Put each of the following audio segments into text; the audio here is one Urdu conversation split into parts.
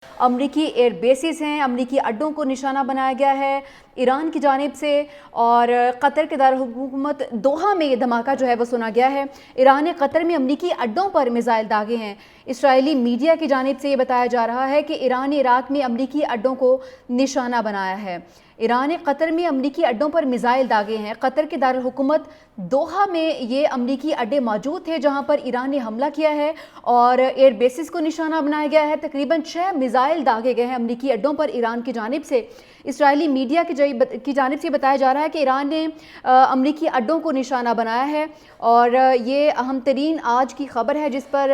امریکی ایئر بیسز ہیں، امریکی اڈوں کو نشانہ بنایا گیا ہے ایران کی جانب سے، اور قطر کے دارالحکومت دوحہ میں یہ دھماکہ جو ہے وہ سنا گیا ہے۔ ایران نے قطر میں امریکی اڈوں پر میزائل داغے ہیں۔ اسرائیلی میڈیا کی جانب سے یہ بتایا جا رہا ہے کہ ایران نے عراق میں امریکی اڈوں کو نشانہ بنایا ہے۔ ایران نے قطر میں امریکی اڈوں پر میزائل داغے ہیں۔ قطر کے دارالحکومت دوحہ میں یہ امریکی اڈے موجود تھے جہاں پر ایران نے حملہ کیا ہے اور ایئر بیسز کو نشانہ بنایا گیا ہے۔ تقریباً 6 میزائل داغے گئے ہیں امریکی اڈوں پر ایران کی جانب سے۔ اسرائیلی میڈیا کی جانب سے بتایا جا رہا ہے کہ ایران نے امریکی اڈوں کو نشانہ بنایا ہے، اور یہ اہم ترین آج کی خبر ہے جس پر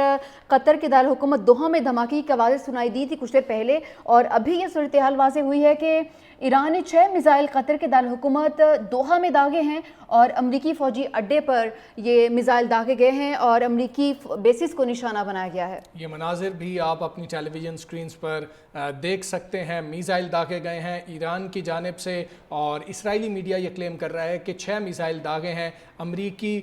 قطر کے دارالحکومت دوحہ میں دھماکے کی آوازیں سنائی دی تھی کچھ دیر پہلے، اور ابھی یہ صورتحال واضح ہوئی ہے کہ ایران نے 6 میزائل قطر کے دارالحکومت دوحہ میں داغے ہیں، اور امریکی فوجی اڈے پر یہ میزائل داغے گئے ہیں اور امریکی بیسز کو نشانہ بنایا گیا ہے۔ یہ مناظر بھی آپ اپنی ٹیلی ویژن سکرینز پر دیکھ سکتے ہیں۔ میزائل داغے گئے ہیں ایران کی جانب سے، اور اسرائیلی میڈیا یہ کلیم کر رہا ہے کہ 6 میزائل داغے ہیں۔ امریکی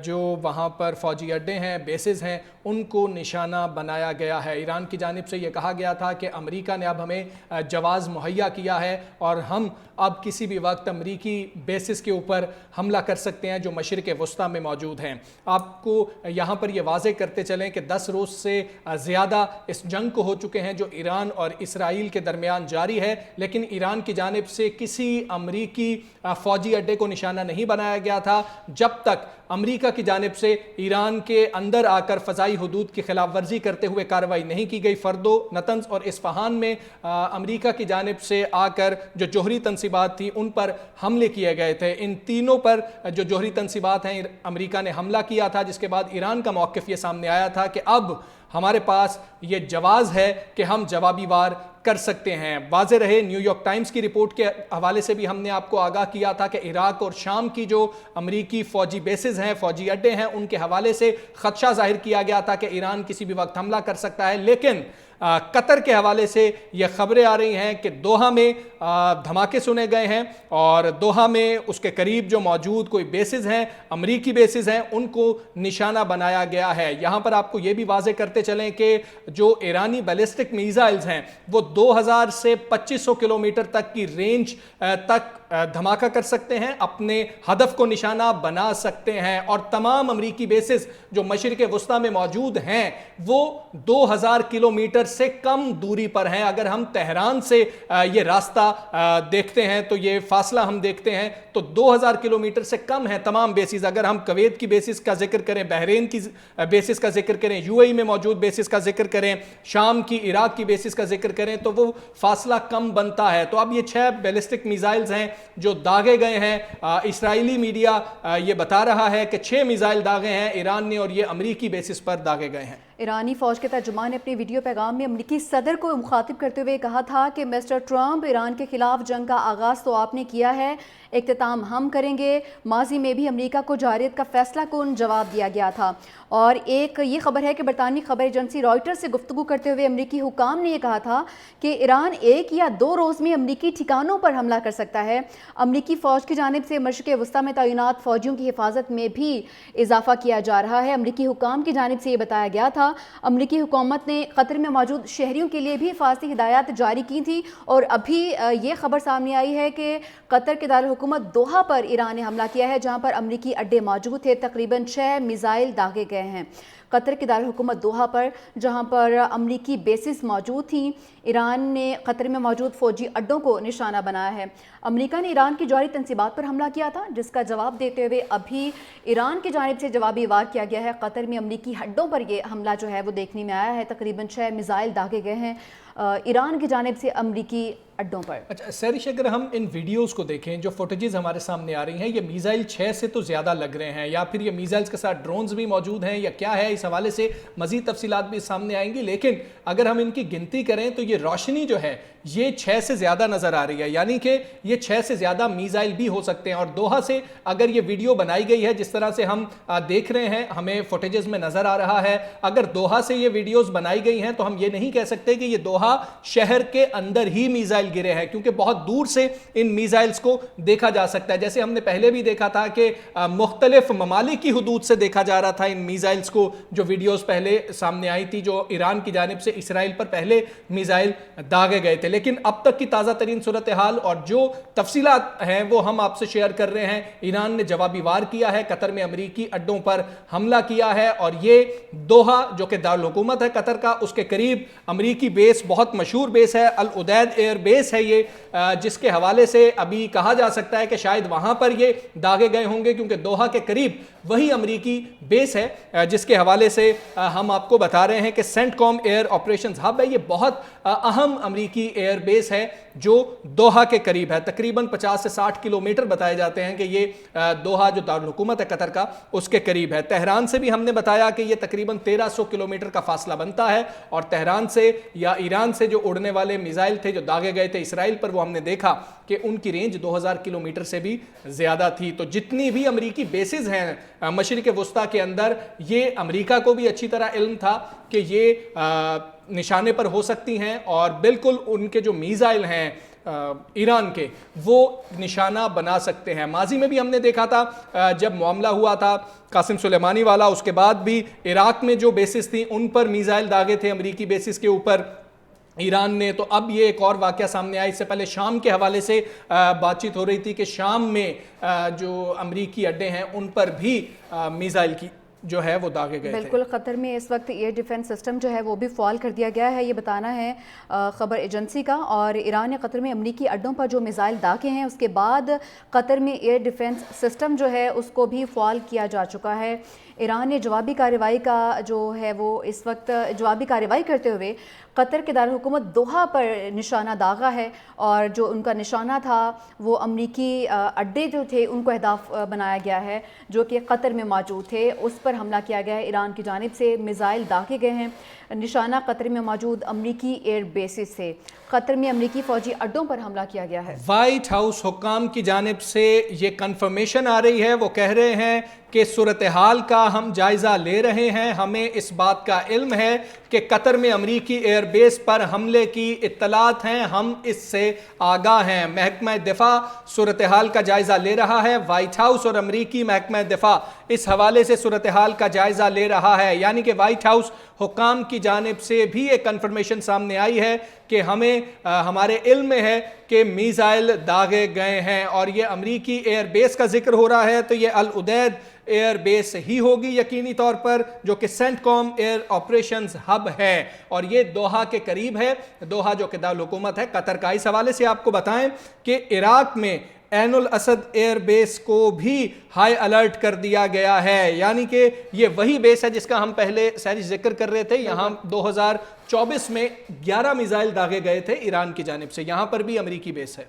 جو وہاں پر فوجی اڈے ہیں، بیسز ہیں، ان کو نشانہ بنایا گیا ہے۔ ایران کی جانب سے یہ کہا گیا تھا کہ امریکہ نے اب ہمیں جواز مہیا کیا ہے اور ہم اب کسی بھی وقت امریکی بیسز کے اوپر حملہ کر سکتے ہیں جو مشرق وسطیٰ میں موجود ہیں۔ آپ کو یہاں پر یہ واضح کرتے چلیں کہ 10 روز سے زیادہ اس جنگ کو ہو چکے ہیں جو ایران اور اسرائیل کے درمیان جاری ہے، لیکن ایران کی جانب سے کسی امریکی فوجی اڈے کو نشانہ نہیں بنایا گیا تھا جب تک امریکہ کی جانب سے ایران کے اندر آ کر فضائی حدود کی خلاف ورزی کرتے ہوئے کارروائی نہیں کی گئی۔ فردو، نتنز اور اصفہان میں امریکہ کی جانب سے آ کر جو جوہری تنصیبات تھی ان پر حملے کیے گئے تھے۔ ان تینوں پر جو جوہری تنصیبات ہیں امریکہ نے حملہ کیا تھا، جس کے بعد ایران کا موقف یہ سامنے آیا تھا کہ اب ہمارے پاس یہ جواز ہے کہ ہم جوابی وار کر سکتے ہیں۔ واضح رہے، نیو یارک ٹائمز کی رپورٹ کے حوالے سے بھی ہم نے آپ کو آگاہ کیا تھا کہ عراق اور شام کی جو امریکی فوجی بیسز ہیں، فوجی اڈے ہیں، ان کے حوالے سے خدشہ ظاہر کیا گیا تھا کہ ایران کسی بھی وقت حملہ کر سکتا ہے، لیکن قطر کے حوالے سے یہ خبریں آ رہی ہیں کہ دوحہ میں دھماکے سنے گئے ہیں، اور دوحہ میں اس کے قریب جو موجود کوئی بیسز ہیں، امریکی بیسز ہیں، ان کو نشانہ بنایا گیا ہے۔ یہاں پر آپ کو یہ بھی واضح کرتے چلیں کہ جو ایرانی بیلسٹک میزائلز ہیں وہ 2000 سے 2500 کلومیٹر تک کی رینج تک دھماکہ کر سکتے ہیں، اپنے ہدف کو نشانہ بنا سکتے ہیں، اور تمام امریکی بیسز جو مشرق وسطیٰ میں موجود ہیں وہ 2000 کلومیٹر سے کم دوری پر ہیں۔ اگر ہم تہران سے یہ راستہ دیکھتے ہیں تو یہ فاصلہ ہم دیکھتے ہیں تو 2000 کلومیٹر سے کم ہیں تمام بیسز۔ اگر ہم کویت کی بیسز کا ذکر کریں، بحرین کی بیسز کا ذکر کریں، یو اے ای میں موجود بیسز کا ذکر کریں، شام کی، عراق کی بیسز کا ذکر کریں تو وہ فاصلہ کم بنتا ہے۔ تو اب یہ 6 بیلسٹک میزائلز ہیں جو داغے گئے ہیں۔ اسرائیلی میڈیا یہ بتا رہا ہے کہ 6 میزائل داغے ہیں ایران نے، اور یہ امریکی بیسز پر داغے گئے ہیں۔ ایرانی فوج کے ترجمان نے اپنے ویڈیو پیغام میں امریکی صدر کو مخاطب کرتے ہوئے کہا تھا کہ مسٹر ٹرمپ، ایران کے خلاف جنگ کا آغاز تو آپ نے کیا ہے، اختتام ہم کریں گے۔ ماضی میں بھی امریکہ کو جارحیت کا فیصلہ کن جواب دیا گیا تھا۔ اور ایک یہ خبر ہے کہ برطانوی خبر ایجنسی رائٹر سے گفتگو کرتے ہوئے امریکی حکام نے یہ کہا تھا کہ ایران 1 یا 2 روز میں امریکی ٹھکانوں پر حملہ کر سکتا ہے۔ امریکی فوج کی جانب سے مشرق وسطیٰ میں تعینات فوجیوں کی حفاظت میں بھی اضافہ کیا جا رہا ہے۔ امریکی حکام کی جانب سے یہ بتایا گیا تھا، امریکی حکومت نے قطر میں موجود شہریوں کے لیے بھی حفاظتی ہدایات جاری کی تھی، اور ابھی یہ خبر سامنے آئی ہے کہ قطر کے دارالحکومت دوحہ پر ایران نے حملہ کیا ہے جہاں پر امریکی اڈے موجود تھے۔ تقریباً 6 میزائل داغے گئے ہیں قطر کے دارالحکومت دوحہ پر جہاں پر امریکی بیسز موجود تھیں۔ ایران نے قطر میں موجود فوجی اڈوں کو نشانہ بنایا ہے۔ امریکہ نے ایران کی جوہری تنصیبات پر حملہ کیا تھا جس کا جواب دیتے ہوئے ابھی ایران کی جانب سے جوابی وار کیا گیا ہے۔ قطر میں امریکی اڈوں پر یہ حملہ جو ہے وہ دیکھنے میں آیا ہے۔ تقریباً 6 میزائل داغے گئے ہیں ایران کی جانب سے امریکی اڈوں پر۔ اچھا سیرش، اگر ہم ان ویڈیوز کو دیکھیں جو فوٹیجز ہمارے سامنے آ رہی ہیں، یہ میزائل 6 سے تو زیادہ لگ رہے ہیں، یا پھر یہ میزائلز کے ساتھ ڈرونز بھی موجود ہیں یا کیا ہے، اس حوالے سے مزید تفصیلات بھی سامنے آئیں گی، لیکن اگر ہم ان کی گنتی کریں تو یہ روشنی جو ہے یہ 6 سے زیادہ نظر آ رہی ہے، یعنی کہ یہ 6 سے زیادہ میزائل بھی ہو سکتے ہیں۔ اور دوحہ سے اگر یہ ویڈیو بنائی گئی ہے جس طرح سے ہم دیکھ رہے ہیں، ہمیں فوٹیجز میں نظر آ رہا ہے، اگر دوحہ سے یہ ویڈیوز بنائی گئی ہیں تو ہم یہ نہیں کہہ سکتے کہ یہ دوحہ دوحہ شہر کے اندر ہی میزائل گرے ہیں، کیونکہ بہت دور سے ان میزائلز کو دیکھا جا سکتا ہے. جیسے ہم نے پہلے بھی دیکھا تھا کہ مختلف ممالک کی حدود سے دیکھا جا رہا تھا ان میزائلز کو، جو ویڈیوز پہلے سامنے آئی تھی، جو ایران کی جانب سے اسرائیل پر پہلے میزائل داغے گئے تھے. لیکن اب تک کی تازہ ترین صورتحال اور جو تفصیلات ہیں وہ ہم آپ سے شیئر کر رہے ہیں. ایران نے جوابی وار کیا ہے، قطر میں امریکی اڈوں پر حملہ کیا ہے، اور یہ دوحہ جو کہ دارالحکومت ہے قطر کا، اس کے قریب امریکی بیس، بہت مشہور بیس ہے، العدید ایئر بیس ہے یہ، جس کے حوالے سے ابھی کہا جا سکتا ہے کہ شاید وہاں پر یہ داغے گئے ہوں گے، کیونکہ دوحہ کے قریب وہی امریکی بیس ہے، جس کے حوالے سے ہم آپ کو بتا رہے ہیں کہ سینٹ کام ایئر آپریشنز ہب ہے. یہ بہت اہم امریکی ایئر بیس ہے جو دوحہ کے قریب ہے. تقریباً 50 سے 60 کلومیٹر بتائے جاتے ہیں کہ یہ دوحہ جو دارالحکومت ہے قطر کا، اس کے قریب ہے. تہران سے بھی ہم نے بتایا کہ یہ تقریباً 1300 کلومیٹر کا فاصلہ بنتا ہے، اور تہران سے یا ایران سے جو اڑنے والے میزائل تھے جو داغے گئے تھے اسرائیل پر، وہ ہم نے دیکھا کہ ان کی رینج 2000 کلومیٹر سے بھی زیادہ تھی. تو جتنی بھی امریکی بیسز ہیں مشرق وسطیٰ کے اندر، یہ امریکہ کو بھی اچھی طرح علم تھا کہ یہ نشانے پر ہو سکتی ہیں، اور بالکل ان کے جو میزائل ہیں ایران کے، وہ نشانہ بنا سکتے ہیں. ماضی میں بھی ہم نے دیکھا تھا جب معاملہ ہوا تھا قاسم سلیمانی والا، اس کے بعد بھی عراق میں جو بیسز تھیں ان پر میزائل داغے تھے امریکی بیسز کے اوپر ایران نے. تو اب یہ ایک اور واقعہ سامنے آیا. اس سے پہلے شام کے حوالے سے بات چیت ہو رہی تھی کہ شام میں جو امریکی اڈے ہیں ان پر بھی میزائل کی جو ہے وہ داغے گئے تھے. بالکل، قطر میں اس وقت ایئر ڈیفنس سسٹم جو ہے وہ بھی فعال کر دیا گیا ہے، یہ بتانا ہے خبر ایجنسی کا. اور ایران نے قطر میں امریکی اڈوں پر جو میزائل داغے ہیں، اس کے بعد قطر میں ایئر ڈیفنس سسٹم جو ہے اس کو بھی فعال کیا جا چکا ہے. ایران نے جوابی کارروائی کا جو ہے وہ اس وقت جوابی کارروائی کرتے ہوئے قطر کے دارالحکومت دوحہ پر نشانہ داغا ہے، اور جو ان کا نشانہ تھا وہ امریکی اڈے جو تھے ان کو اہداف بنایا گیا ہے جو کہ قطر میں موجود تھے. اس پر حملہ کیا گیا ہے. ایران کی جانب سے میزائل داغے گئے ہیں. نشانہ قطر میں موجود امریکی ایئر بیسز سے قطر میں امریکی فوجی اڈوں پر حملہ کیا گیا ہے. وائٹ ہاؤس حکام کی جانب سے یہ کنفرمیشن آ رہی ہے، وہ کہہ رہے ہیں کہ صورتحال کا ہم جائزہ لے رہے ہیں. ہمیں اس بات کا علم ہے کہ قطر میں امریکی ایئر بیس پر حملے کی اطلاعات ہیں، ہم اس سے آگاہ ہیں. محکمہ دفاع صورتحال کا جائزہ لے رہا ہے. وائٹ ہاؤس اور امریکی محکمہ دفاع اس حوالے سے صورتحال کا جائزہ لے رہا ہے. یعنی کہ وائٹ ہاؤس حکام کی جانب سے بھی ایک کنفرمیشن سامنے آئی ہے کہ ہمیں ہمارے علم میں ہے کہ میزائل داغے گئے ہیں. اور یہ امریکی ایئر بیس کا ذکر ہو رہا ہے تو یہ العدید ایئر بیس ہی ہوگی یقینی طور پر، جو کہ سینٹ کام ایئر آپریشنز ہب ہے، اور یہ دوحہ کے قریب ہے. دوحہ جو کہ دارالحکومت ہے قطر کا. اس حوالے سے آپ کو بتائیں کہ عراق میں عین الاسد ایئر بیس کو بھی ہائی الرٹ کر دیا گیا ہے. یعنی کہ یہ وہی بیس ہے جس کا ہم پہلے سہری ذکر کر رہے تھے. یہاں 2024 میں 11 میزائل داغے گئے تھے ایران کی جانب سے. یہاں پر بھی امریکی بیس ہے.